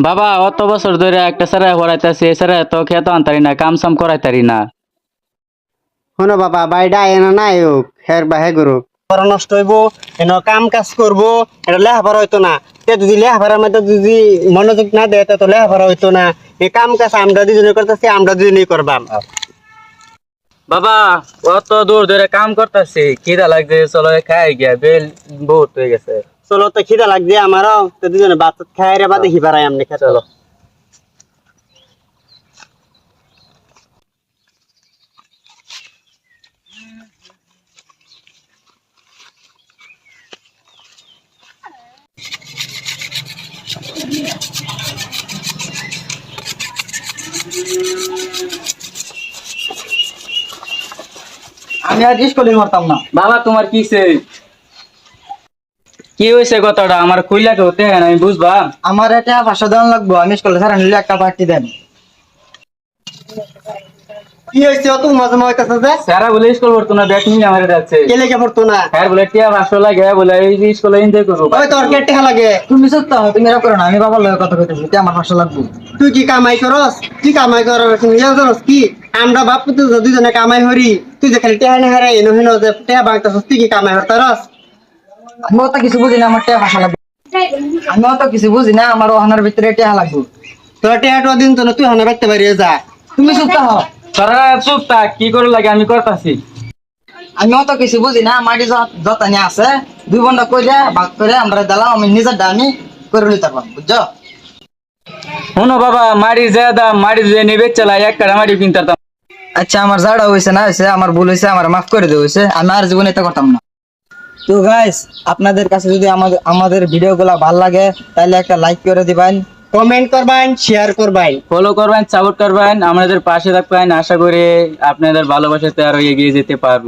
বাবা অত বছর ধরে একটা স্যার পড়াইতেছি স্যার তো খেতে আনতারি না কাম সাম করাইতারি না। শোনো বাবা বাইডা এনা নাই হোক হের বা হে করুক পড়া নষ্ট হইব এন কাম কাজ করবো এটা লেখাপড়া হইতো না তে যদি লেখাপড়ার মধ্যে যদি মনোযোগ না দেয় তো লেখাপড়া হইতো না এই কাম কাজ আমরা দুজনে করতেছি আমরা দুজনেই করবাম। বাবা অত দূর ধরে কাম করতেছি খিদা লাগছে চলো খাই গিয়া বেল বহুত হয়ে গেছে। চলো তো খিদা লাগছে আমারও তো দুজনে ভাত খাই রে বা দেখি পারাই আমনে খেতে। চলো আমি আজ স্কুলে করতাম না। বাবা তোমার কিসে কি হয়েছে কথাটা আমার খুইলা কেউ দেখে না আমি বুঝবা। আমার এটা 500 দেওয়ান লাগবো, আমি স্কুলে স্যার নিলে একটা পার্টি দেন। কি হইছে অত মজা হইতাছে যে স্যারা বলে স্কুল পড়তো না ব্যাট নিয়ে আমার যাচ্ছে কে লেগে পড়তো না স্যার বলে টিয়া 500 লাগে বলে এই স্কুলে এনজয় করবো। ওই তোর কে টাকা লাগে তুমি সত্য হও, তুমি এরকম করো না, আমি বাবার লগে কথা কইতেছি, এটা আমার 500 লাগবো। তুই কি কামাই করস কি কামাই করস তুমি জানোস কি আমরা বাপ পুত্র দুজনে কামাই হরি তুই যে খালি টেহা না হারে এনো হেনো যে টেহা বাংতাছস তুই কি কামাই হরতারস। আমি অত কিছু বুঝি না, আমার টাকা 500 লাগবে। আমি অত কিছু বুঝি না, আমার ওহানার ভিতরে টাকা লাগবে। তোর টেহাটা দিন তো না তুই হানা বাইতে পারিয়ে যা। তুমি সত্য হও, তোরা চুপ থাক কি করে লাগে আমি করতাছি। আমি অত কিছু বুঝি না, মাটি যত নিয়ে আছে 2 ঘন্টা কইরা ভাগ করে আমরা দিলাম, আমি নিজের দামি করে লইতে পারবো, বুঝছো? শোনো বাবা মারি যা দাম মারি যে নেবে চালাই এক কাটা মারি কিনতাম। আচ্ছা আমার যাড়া হয়েছে না হয়েছে, আমার ভুল হয়েছে, আমার মাফ করে দেওয়া হয়েছে, আমি আর জীবনে এটা করতাম না। তো গাইস আপনাদের কাছে যদি আমাদের ভিডিওগুলো ভালো লাগে তাহলে একটা লাইক করে দিবেন, কমেন্ট করবেন শেয়ার করবেন ফলো করবেন সাপোর্ট করবেন আমাদের পাশে থাকবেন। আশা করি আপনাদের ভালোবাসাতে আরো এগিয়ে যেতে পারবেন।